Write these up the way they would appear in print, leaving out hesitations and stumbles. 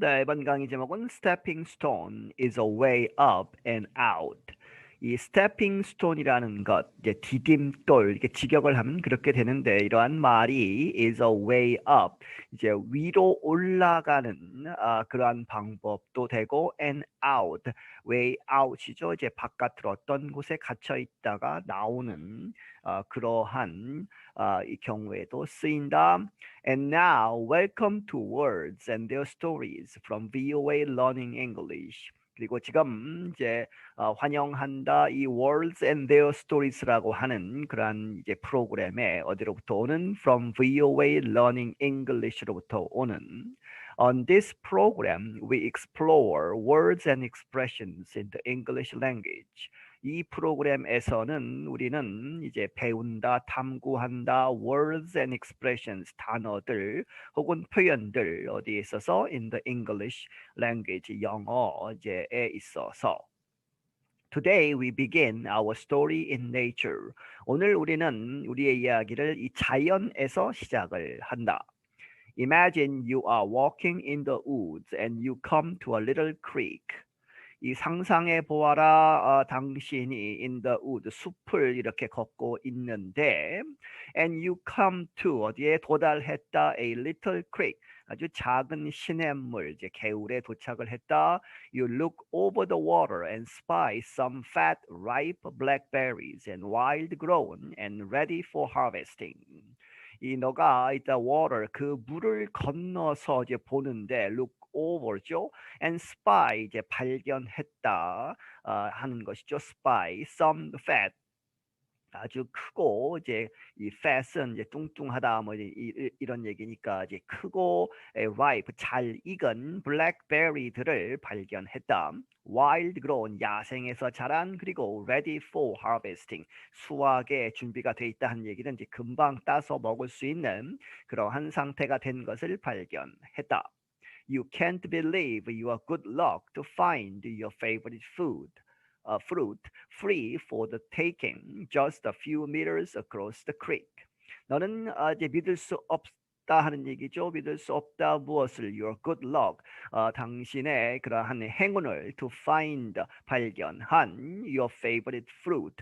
네, 이번 강의 제목은 Stepping Stone is a way up and out. 이 Stepping Stone이라는 것, 이제 디딤돌, 이렇게 직역을 하면 그렇게 되는데 이러한 말이 is a way up, 이제 위로 올라가는 그러한 방법도 되고 and out, way out이죠. 이제 바깥으로 어떤 곳에 갇혀 있다가 나오는 그러한 이 경우에도 쓰인다. And now, welcome to Words and Their Stories from VOA Learning English. 그리고 지금 이제 환영한다 이 Words and Their Stories라고 하는 그러한 이제 프로그램에 어디로부터 오는 from VOA Learning English로부터 오는 On this program, we explore words and expressions in the English language. 이 프로그램에서는 우리는 이제 배운다, 탐구한다, words and expressions, 단어들 혹은 표현들 어디에 있어서 in the English language, 영어제에 있어서. Today we begin our story in nature. 오늘 우리는 우리의 이야기를 이 자연에서 시작을 한다. Imagine you are walking in the woods and you come to a little creek. 이 상상해 보아라, 당신이 in the wood, 숲을 이렇게 걷고 있는데 and you come to, 어디에 도달했다, a little creek, 아주 작은 시냇물, 이제 개울에 도착을 했다. You look over the water and spy some fat, ripe blackberries and wild grown and ready for harvesting. 이 너가 이따 water, 그 물을 건너서 이제 보는데 look over죠. and spy, 이제 발견했다 하는 것이죠. spy some fat, 아주 크고, 이제 이 fat은 이제 뚱뚱하다 뭐 이런 얘기니까 이제 크고 ripe, 잘 익은 blackberry들을 발견했다. wild grown, 야생에서 자란, 그리고 ready for harvesting, 수확에 준비가 돼 있다 하는 얘기는 이제 금방 따서 먹을 수 있는 그러한 상태가 된 것을 발견했다. You can't believe your good luck to find your favorite fruit free for the taking just a few meters across the creek. 너는 이제 믿을 수 없다 하는 얘기죠. 믿을 수 없다 무엇을? Your good luck, 당신의 그러한 행운을 to find, 발견한 your favorite fruit,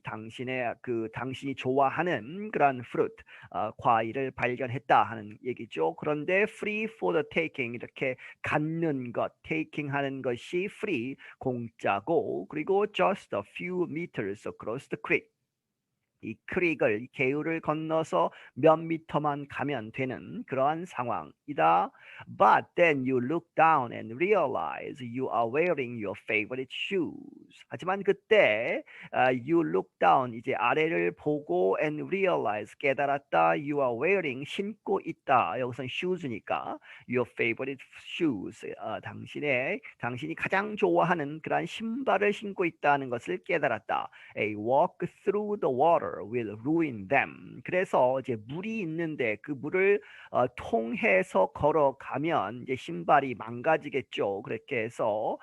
당신의 당신이 좋아하는 그런 fruit, 과일을 발견했다 하는 얘기죠. 그런데 free for the taking, 이렇게 갖는 것, taking 하는 것이 free, 공짜고, 그리고 just a few meters across the creek, 이 크릭을, 이 개울을 건너서 몇 미터만 가면 되는 그러한 상황이다. But then you look down and realize you are wearing your favorite shoes. 하지만 그때 you look down, 이제 아래를 보고 and realize, 깨달았다. You are wearing, 신고 있다. 여기서는 shoes니까 your favorite shoes, 당신이 가장 좋아하는 그러한 신발을 신고 있다는 것을 깨달았다. A walk through the water will ruin them. 그래서 이제 물이 있는데 그 물을 통해서 걸어가면 이제 신발이 망가지겠죠. 그렇게 해서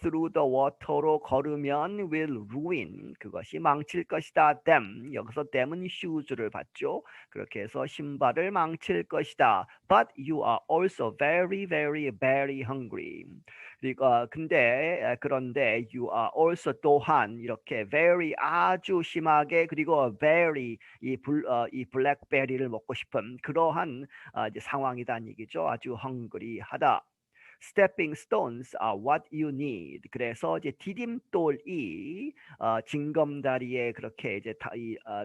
through the water로 걸으면 will ruin, 그것이 망칠 것이다. them, 여기서 them은 shoes를 봤죠. 그렇게 해서 신발을 망칠 것이다. But you are also very, very, very hungry. 그런데 you are also, 또한 이렇게 very, 아주 심하게, 그리고 very, 이 블랙베리를 먹고 싶은 그러한 이제 상황이다는 얘기죠. 아주 hungry하다. Stepping stones are what you need. 그래서 이제 디딤돌이 징검다리에 그렇게 이제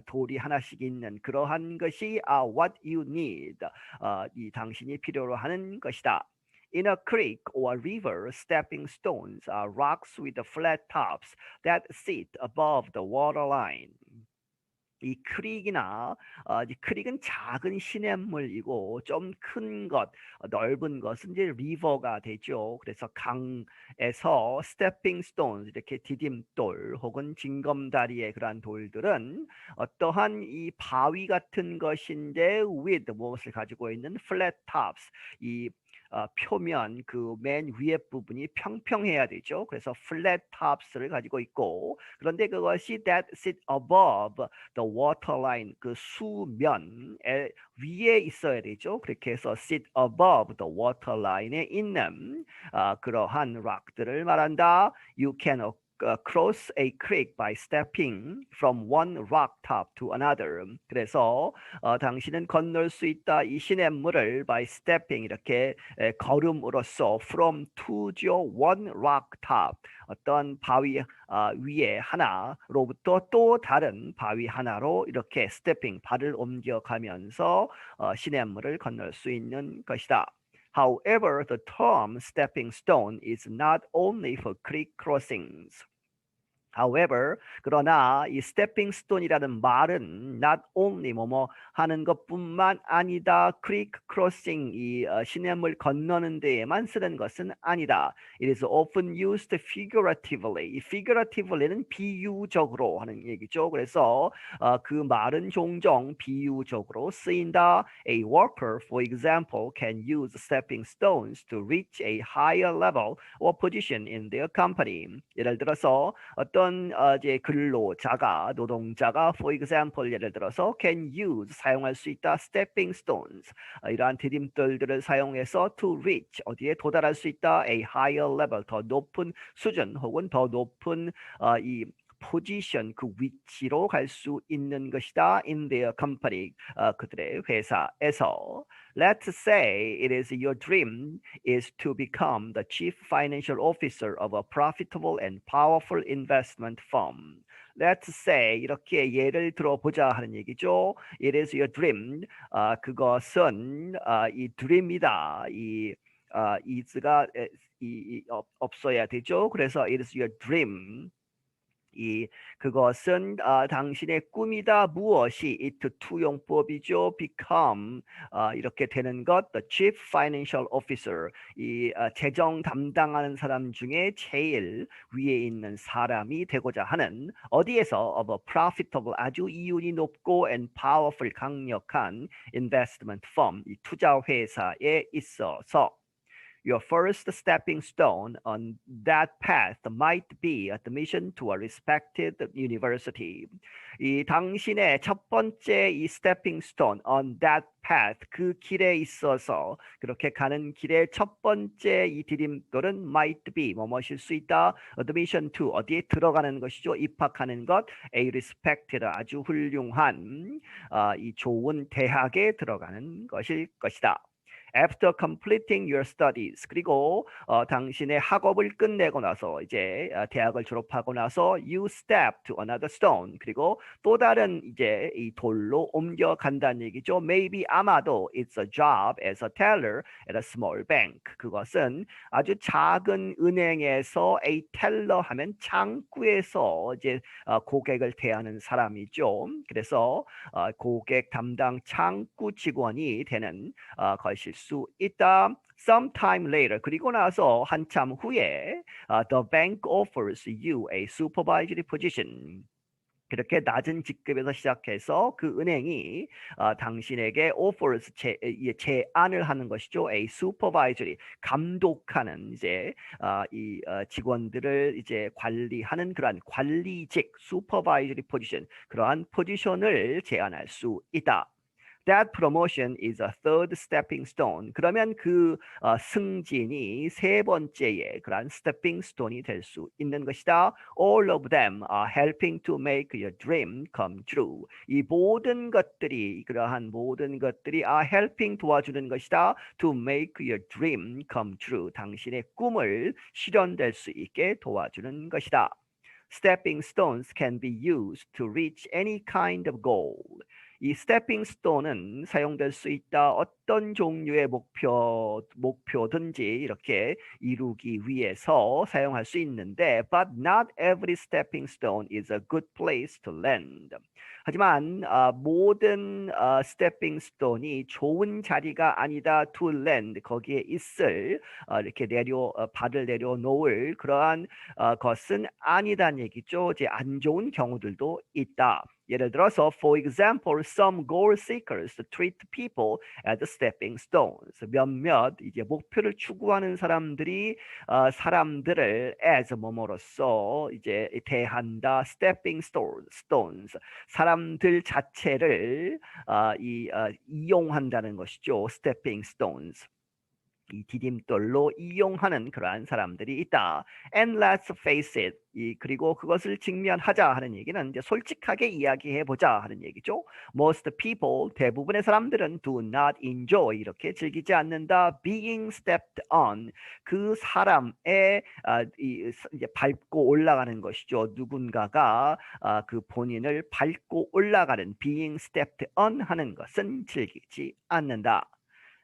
돌이 하나씩 있는 그러한 것이 are what you need. 이 당신이 필요로 하는 것이다. In a creek or river, stepping stones are rocks with flat tops that sit above the waterline. 이 크릭이나 이제 크릭은 작은 시냇물이고 좀 큰 것, 넓은 것은 이제 리버가 되죠. 그래서 강에서 스태핑 스톤, 이렇게 디딤돌 혹은 징검다리의 그러한 돌들은 어떠한 이 바위 같은 것인데 with, 무엇을 가지고 있는 flat tops, 이 표면, 그 맨 위에 부분이 평평해야 되죠. 그래서 flat tops를 가지고 있고, 그런데 그것이 that sit above the the waterline, 그 수면 위에 있어야 되죠. 그렇게 해서 sit above the waterline에 있는 그러한 rock들을 말한다. You can cross a creek by stepping from one rock top to another. 그래서 당신은 건널 수 있다. 이 시냇물을 by stepping 이렇게 걸음으로써 from to죠. one rock top 어떤 바위 위에 하나로부터 또 다른 바위 하나로 이렇게 stepping 발을 옮겨가면서 시냇물을 건널 수 있는 것이다. However, the term stepping stone is not only for creek crossings. However, 그러나 이 stepping stone이라는 말은 not only 뭐뭐 하는 것뿐만 아니다. creek crossing 이 시냇물 건너는 데에만 쓰는 것은 아니다. It is often used figuratively. 이 figuratively는 비유적으로 하는 얘기죠. 그래서 그 말은 종종 비유적으로 쓰인다. A worker, for example, can use stepping stones to reach a higher level or position in their company. 예를 들어서 어떤 이제 근로자가 노동자가 for example 예를 들어서 can use 사용할 수 있다 stepping stones 이러한 디딤돌들을 사용해서 to reach 어디에 도달할 수 있다 a higher level 더 높은 수준 혹은 더 높은 이 포지션 그 위치로 갈 수 있는 것이다 in their company 그들의 회사에서. Let's say it is your dream is to become the chief financial officer of a profitable and powerful investment firm. Let's say 이렇게 예를 들어보자 하는 얘기죠. It is your dream. 그것은 이 dream이다. 이 is가 없어야 되죠. 그래서 it is your dream. 그것은 당신의 꿈이다. 무엇이 it 투용법이죠. become 이렇게 되는 것 the chief financial officer 이 재정 담당하는 사람 중에 제일 위에 있는 사람이 되고자 하는 어디에서 of a profitable 아주 이윤이 높고 and powerful 강력한 investment firm 이 투자 회사에 있어서 Your first stepping stone on that path might be admission to a respected university. 이 당신의 첫 번째 이 stepping stone on that path 그 길에 있어서 그렇게 가는 길의 첫 번째 이 디딤돌은 might be 뭐뭐일 수 있다. admission to 어디에 들어가는 것이죠. 입학하는 것. a respected 아주 훌륭한 이 좋은 대학에 들어가는 것일 것이다. After completing your studies 그리고 당신의 학업을 끝내고 나서 이제 대학을 졸업하고 나서 you step to another stone 그리고 또 다른 이제 이 돌로 옮겨간다는 얘기죠. Maybe 아마도 it's a job as a teller at a small bank 그것은 아주 작은 은행에서 a teller 하면 창구에서 이제 고객을 대하는 사람이죠. 그래서 고객 담당 창구 직원이 되는 것일 수 있다. Sometime later 그리고 나서 한참 후에 the bank offers you a supervisory position. 그렇게 낮은 직급에서 시작해서 그 은행이 당신에게 offers 제안을 하는 것이죠. A supervisory 감독하는 이제 이 직원들을 이제 관리하는 그러한 관리직 supervisory position 그러한 포지션을 제안할 수 있다. That promotion is a third stepping stone. 그러면 그 승진이 세 번째의 그런 stepping stone이 될 수 있는 것이다. All of them are helping to make your dream come true. 이 모든 것들이 그러한 모든 것들이 are helping 도와주는 것이다. To make your dream come true. 당신의 꿈을 실현될 수 있게 도와주는 것이다. Stepping stones can be used to reach any kind of goal. 이 스태핑 스톤은 사용될 수 있다. 어떤 종류의 목표든지 이렇게 이루기 위해서 사용할 수 있는데 but not every stepping stone is a good place to land. 하지만 모든 스태핑 스톤이 좋은 자리가 아니다. to land 거기에 있을 이렇게 발을 내려놓을 그러한 것은 아니다는 얘기죠. 이제 안 좋은 경우들도 있다. 예를 들어서 for example, some goal seekers treat people as stepping stones. 몇몇 이제 목표를 추구하는 사람들이 사람들을 as 뭐뭐로써 이제 대한다. stepping stones. 사람들 자체를 이용한다는 것이죠. stepping stones. 이 디딤돌로 이용하는 그러한 사람들이 있다. And let's face it. 그리고 그것을 직면하자 하는 얘기는 이제 솔직하게 이야기해 보자 하는 얘기죠. Most people, 대부분의 사람들은 do not enjoy, 이렇게 즐기지 않는다. Being stepped on, 그 사람의 이제 밟고 올라가는 것이죠. 누군가가 그 본인을 밟고 올라가는 being stepped on 하는 것은 즐기지 않는다.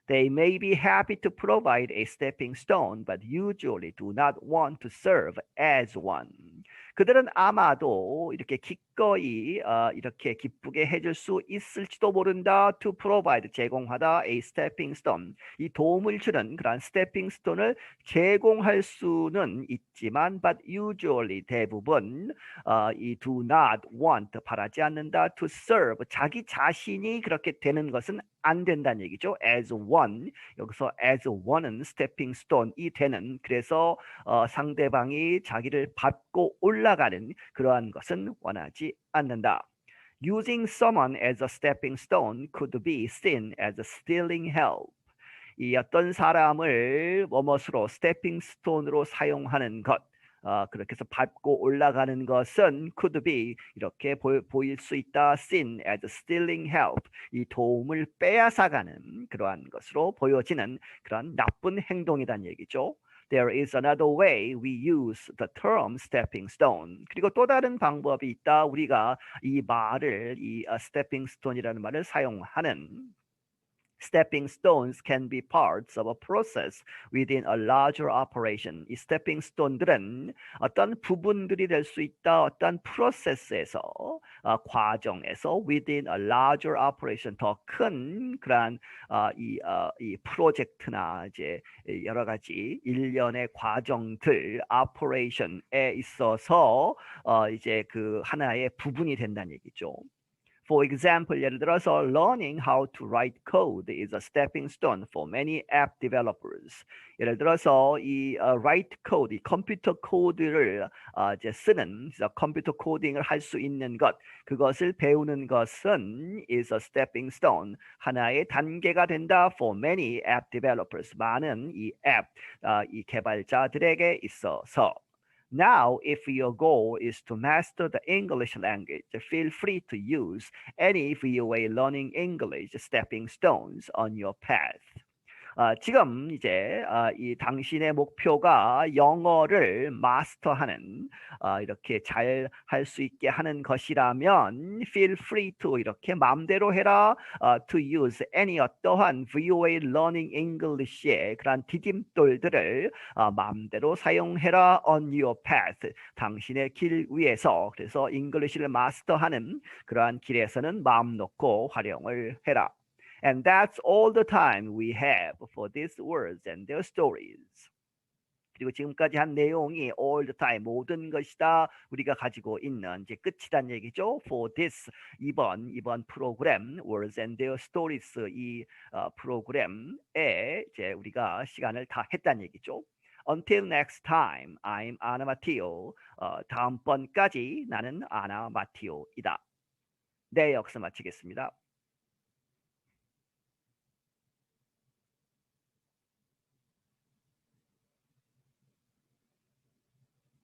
They may be happy to provide a stepping stone, but usually do not want to serve as one. 그들은 아마도 이렇게 기꺼이 이렇게 기쁘게 해줄 수 있을지도 모른다. To provide, 제공하다. A stepping stone, 이 도움을 주는 그런 stepping stone을 제공할 수는 있지만, but usually, 대부분 이 do not want, 바라지 않는다. To serve, 자기 자신이 그렇게 되는 것은 안 된다는 얘기죠. As one, 여기서 as one은 stepping stone이 되는, 그래서 상대방이 자기를 밟고 올라가는 그러한 것은 원하지 않는다. Using someone as a stepping stone could be seen as stealing help. 이 어떤 사람을 뭐뭇으로 스태핑 스톤으로 사용하는 것, 그렇게 해서 밟고 올라가는 것은 could be, 이렇게 보일 수 있다. seen as stealing help, 이 도움을 빼앗아가는 그러한 것으로 보여지는 그런 나쁜 행동이란 얘기죠. There is another way we use the term stepping stone. 그리고 또 다른 방법이 있다. 우리가 이 말을, 이 stepping stone이라는 말을 사용하는. Stepping stones can be parts of a process within a larger operation. 이 stepping stone들은 어떤 부분들이 될 수 있다. 어떤 프로세스에서, 과정에서 within a larger operation, 더 큰 그러한 이 프로젝트나 이제 여러 가지 일련의 과정들 operation에 있어서 이제 그 하나의 부분이 된다는 얘기죠. For example, 예를 들어서 learning how to write code is a stepping stone for many app developers. 예를 들어서 이 write code, 이 컴퓨터 코드를 이제 쓰는, 컴퓨터 코딩을 할 수 있는 것, 그것을 배우는 것은 is a stepping stone, 하나의 단계가 된다. For many app developers, 많은 이 앱, 이 개발자들에게 있어서. Now, if your goal is to master the English language, feel free to use any VOA Learning English stepping stones on your path. 지금 이제 이 당신의 목표가 영어를 마스터하는, 이렇게 잘 할 수 있게 하는 것이라면 feel free to, 이렇게 마음대로 해라. to use any, 어떠한 VOA Learning English의 그런 디딤돌들을 마음대로 사용해라. on your path, 당신의 길 위에서. 그래서 잉글리시를 마스터하는 그러한 길에서는 마음 놓고 활용을 해라. And that's all the time we have for these words and their stories. 그리고 지금까지 한 내용이 all the time, 모든 것이다, 우리가 가지고 있는 이제 끝이란 얘기죠. For this, 이번 프로그램 words and their stories, 이 프로그램에 이제 우리가 시간을 다 했단 얘기죠. Until next time, I'm Anna Matteo. 다음번까지 나는 아나 마티오이다. 네, 여기서 마치겠습니다.